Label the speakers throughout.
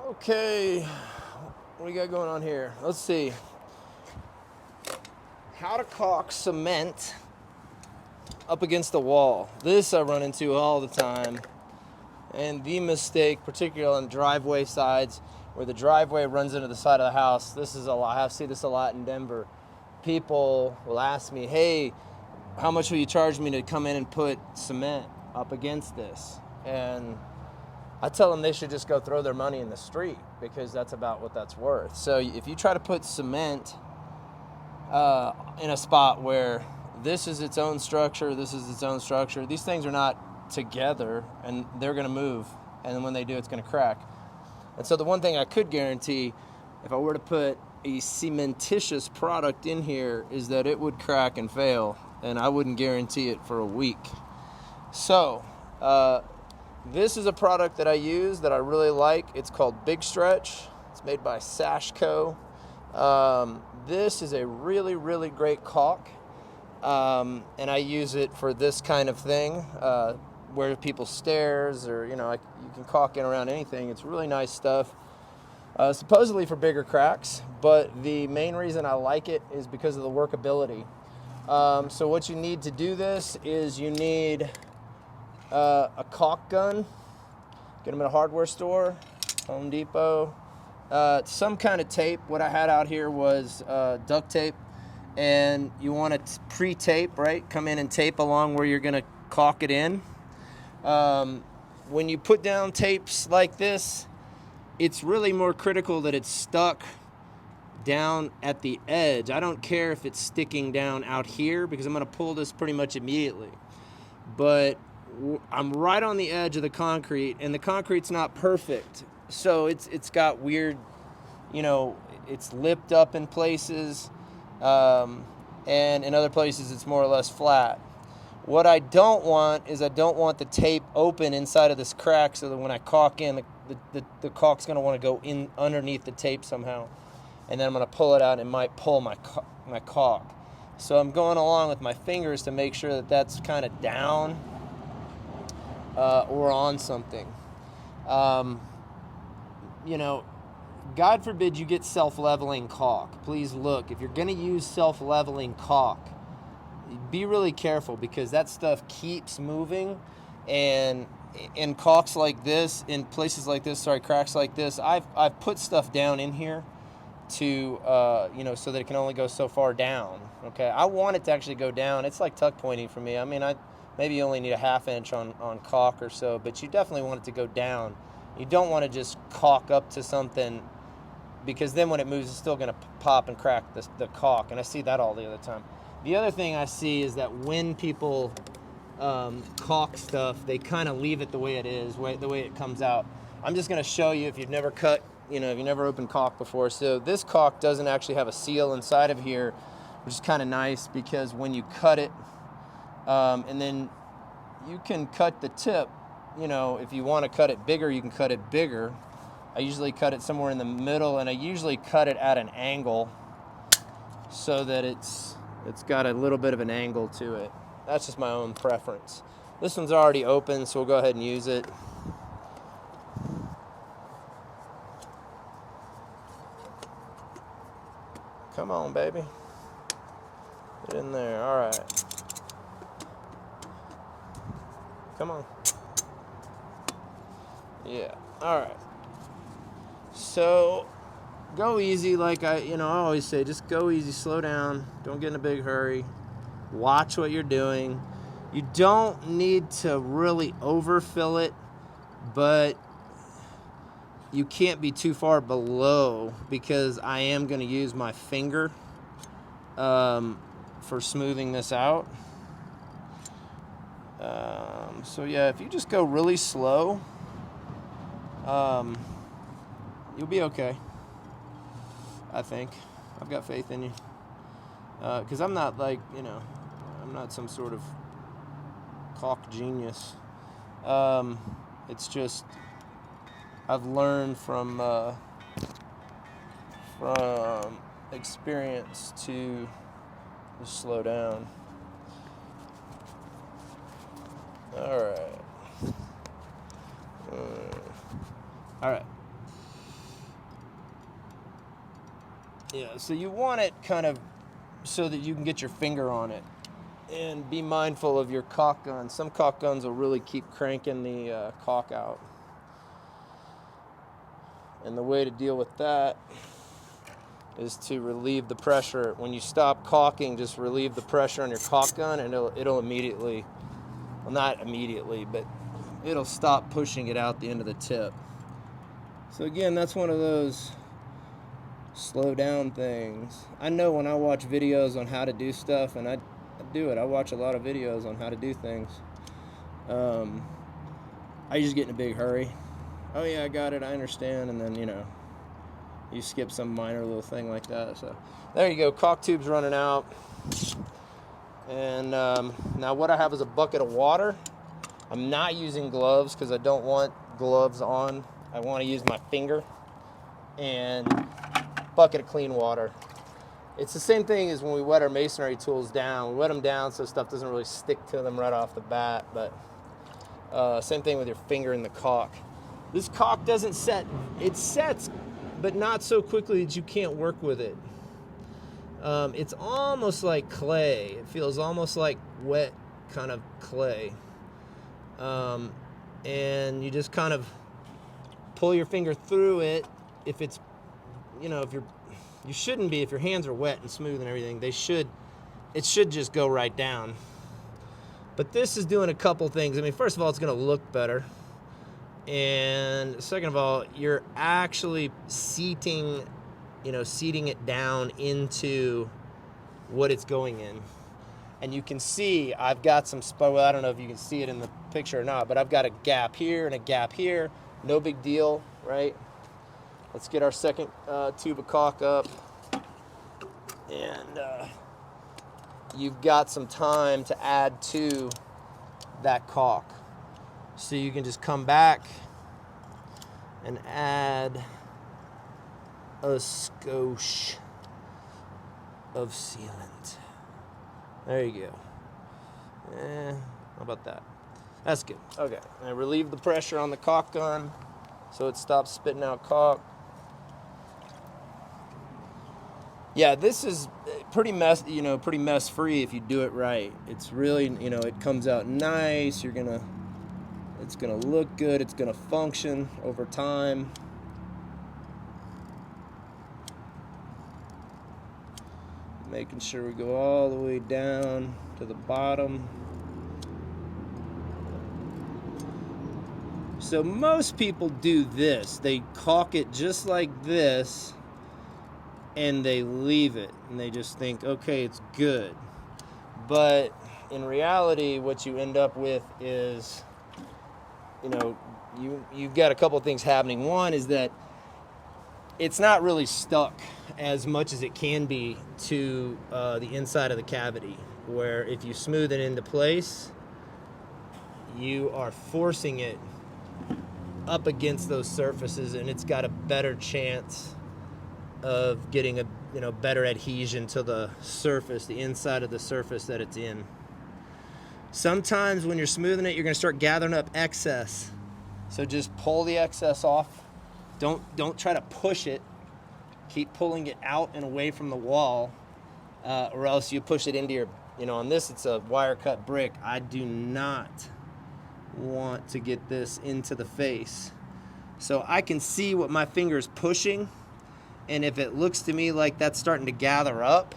Speaker 1: Okay, what do we got going on here? Let's see. How to caulk cement up against the wall. This I run into all the time. And the mistake, particularly on driveway sides, where the driveway runs into the side of the house, this is a lot. I see this a lot in Denver. People will ask me, hey, how much will you charge me to come in and put cement up against this? And I tell them they should just go throw their money in the street, because that's about what that's worth. So if you try to put cement in a spot where this is its own structure, this is its own structure, these things are not together, and they're going to move, and when they do, it's going to crack. And so the one thing I could guarantee, if I were to put a cementitious product in here, is that it would crack and fail, and I wouldn't guarantee it for a week. So this is a product that I use that I really like. It's called Big Stretch. It's made by Sashco. This is a really, really great caulk, and I use it for this kind of thing, where people's stairs, or you can caulk in around anything. It's really nice stuff. Supposedly for bigger cracks, but the main reason I like it is because of the workability. So what you need to do this is you need a caulk gun. Get them at a hardware store, Home Depot. Some kind of tape. What I had out here was duct tape, and you want to pre-tape, right? Come in and tape along where you're going to caulk it in. When you put down tapes like this, it's really more critical that it's stuck down at the edge. I don't care if it's sticking down out here, because I'm going to pull this pretty much immediately. But I'm right on the edge of the concrete, and the concrete's not perfect. So it's got weird, it's lipped up in places, and in other places it's more or less flat. What I don't want is I don't want the tape open inside of this crack, so that when I caulk in, the caulk's going to want to go in underneath the tape somehow. And then I'm going to pull it out, and it might pull my caulk. So I'm going along with my fingers to make sure that that's kind of down or on something. God forbid you get self-leveling caulk. Please look, if you're going to use self-leveling caulk, be really careful, because that stuff keeps moving, and in caulks like this, in places like this, cracks like this, I've put stuff down in here to so that it can only go so far down. Okay, I want it to actually go down. It's like tuck pointing for me. I mean, maybe you only need a ½ inch on caulk or so, but you definitely want it to go down. You don't want to just caulk up to something, because then when it moves, it's still going to pop and crack the caulk, and I see that all the other time. The other thing I see is that when people caulk stuff, they kind of leave it the way it is, the way it comes out. I'm just going to show you, if you've never if you've never opened caulk before. So this caulk doesn't actually have a seal inside of here, which is kind of nice, because when you cut it, and then you can cut the tip, if you want to cut it bigger, you can cut it bigger. I usually cut it somewhere in the middle, and I usually cut it at an angle so that it's got a little bit of an angle to it. That's just my own preference. This one's already open, so we'll go ahead and use it. Come on, baby. Get in there. All right. Come on. Yeah. All right. So go easy, like I always say, just go easy, slow down, don't get in a big hurry, watch what you're doing. You don't need to really overfill it, but you can't be too far below, because I am going to use my finger for smoothing this out. So yeah, if you just go really slow, you'll be okay. I think. I've got faith in you. Because I'm not I'm not some sort of caulk genius. It's just, I've learned from experience to just slow down. All right. All right. Yeah, so you want it kind of so that you can get your finger on it. And be mindful of your caulk gun. Some caulk guns will really keep cranking the caulk out. And the way to deal with that is to relieve the pressure. When you stop caulking, just relieve the pressure on your caulk gun, and it'll immediately, well, not immediately, but it'll stop pushing it out the end of the tip. So again, that's one of those slow down things. I know when I watch videos on how to do stuff, and I do it. I watch a lot of videos on how to do things. I just get in a big hurry. Oh yeah, I got it, I understand, and then, you skip some minor little thing like that. So there you go, caulk tube's running out. And now what I have is a bucket of water. I'm not using gloves because I don't want gloves on. I want to use my finger. And bucket of clean water. It's the same thing as when we wet our masonry tools down. We wet them down so stuff doesn't really stick to them right off the bat, but same thing with your finger in the caulk. This caulk doesn't set. It sets, but not so quickly that you can't work with it. It's almost like clay. It feels almost like wet kind of clay. And you just kind of pull your finger through it. If it's, you shouldn't be, if your hands are wet and smooth and everything, it should just go right down. But this is doing a couple things. I mean, first of all, it's going to look better. And second of all, you're actually seating it down into what it's going in. And you can see I've got some well, I don't know if you can see it in the picture or not, but I've got a gap here and a gap here. No big deal, right? Let's get our second tube of caulk up. And you've got some time to add to that caulk. So you can just come back and add a skosh of sealant. There you go. How about that? That's good. Okay. I relieve the pressure on the caulk gun so it stops spitting out caulk. Yeah, this is pretty mess free if you do it right. It's really, it comes out nice. It's gonna look good. It's gonna function over time. Making sure we go all the way down to the bottom. So most people do this. They caulk it just like this, and they leave it, and they just think, okay, it's good. But in reality, what you end up with is, you've got a couple of things happening. One is that it's not really stuck as much as it can be to the inside of the cavity, where if you smooth it into place, you are forcing it up against those surfaces, and it's got a better chance of getting a better adhesion to the surface, the inside of the surface that it's in. Sometimes when you're smoothing it, you're going to start gathering up excess. So just pull the excess off. Don't try to push it. Keep pulling it out and away from the wall, or else you push it into your, on this it's a wire cut brick. I do not want to get this into the face. So I can see what my finger is pushing, and if it looks to me like that's starting to gather up,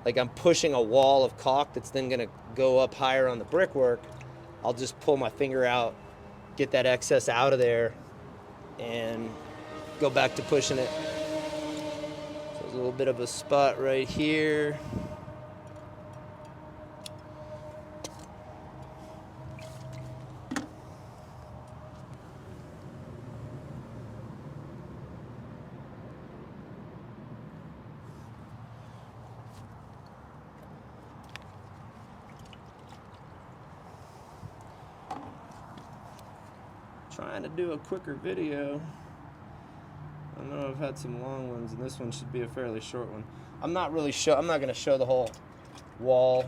Speaker 1: like I'm pushing a wall of caulk that's then going to go up higher on the brickwork, I'll just pull my finger out, get that excess out of there, and go back to pushing it. So there's a little bit of a spot right here. Trying to do a quicker video. I know I've had some long ones, and this one should be a fairly short one. I'm not going to show the whole wall.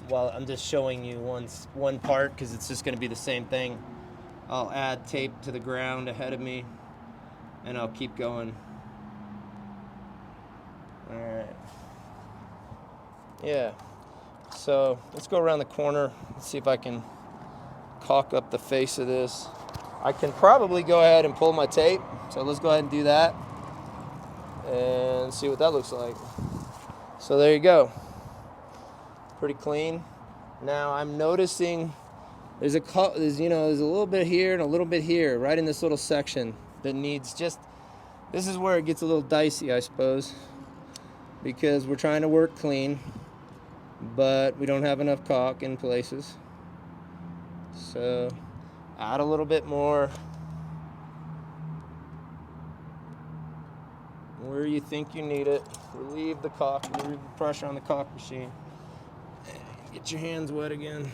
Speaker 1: Well, I'm just showing you one part because it's just going to be the same thing. I'll add tape to the ground ahead of me, and I'll keep going. All right. Yeah. So let's go around the corner. Let's see if I can caulk up the face of this. I can probably go ahead and pull my tape. So let's go ahead and do that and see what that looks like. So there you go. Pretty clean. Now I'm noticing there's a little bit here and a little bit here, right in this little section that needs just. This is where it gets a little dicey, I suppose, because we're trying to work clean, but we don't have enough caulk in places. So add a little bit more where you think you need it. Relieve the pressure on the caulk machine. Get your hands wet again.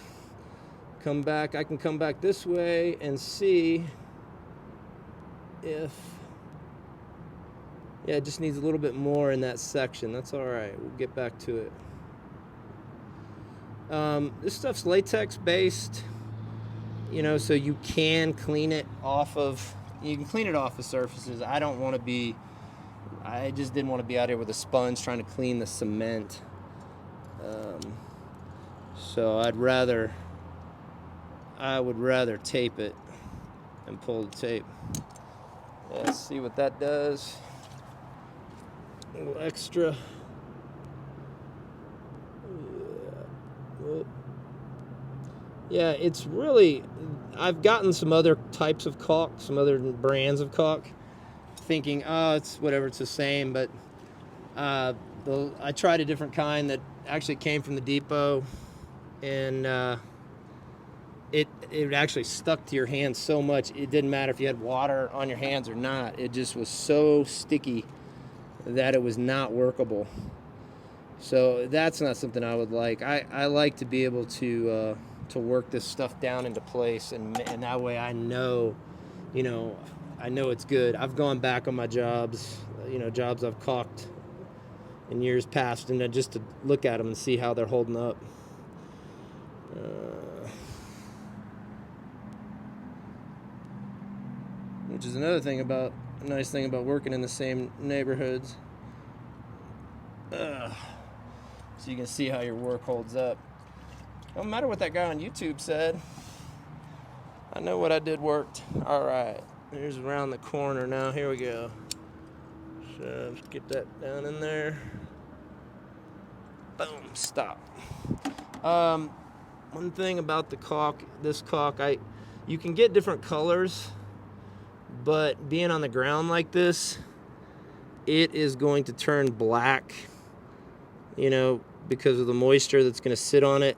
Speaker 1: Come back. I can come back this way and see if. Yeah, it just needs a little bit more in that section. That's all right. We'll get back to it. This stuff's latex based, so you can clean it off of. You can clean it off of surfaces. I just didn't want to be out here with a sponge trying to clean the cement. So I would rather tape it and pull the tape. Let's see what that does. A little extra. Yeah, it's really. I've gotten some other types of caulk, some other brands of caulk, thinking, oh, it's whatever, it's the same. But I tried a different kind that actually came from the depot, and it actually stuck to your hands so much. It didn't matter if you had water on your hands or not. It just was so sticky that it was not workable. So that's not something I would like. I like to be able to work this stuff down into place, and that way I know it's good. I've gone back on my jobs, jobs I've caulked in years past, and just to look at them and see how they're holding up. Which is another nice thing about working in the same neighborhoods. So you can see how your work holds up. No matter what that guy on YouTube said, I know what I did worked. All right, here's around the corner now. Here we go. So let's get that down in there. Boom, stop. One thing about this caulk, you can get different colors, but being on the ground like this, it is going to turn black, because of the moisture that's going to sit on it.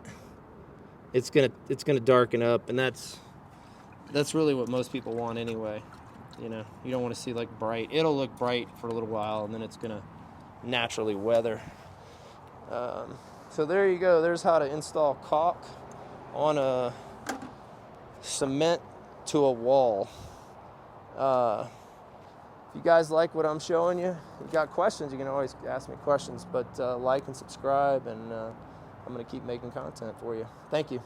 Speaker 1: It's going to darken up, and that's really what most people want anyway. You don't want to see like bright. It'll look bright for a little while, and then it's going to naturally weather. So there you go. There's how to install caulk on a cement to a wall. If you guys like what I'm showing you, if you got questions, you can always ask me questions. But like and subscribe, and I'm going to keep making content for you. Thank you.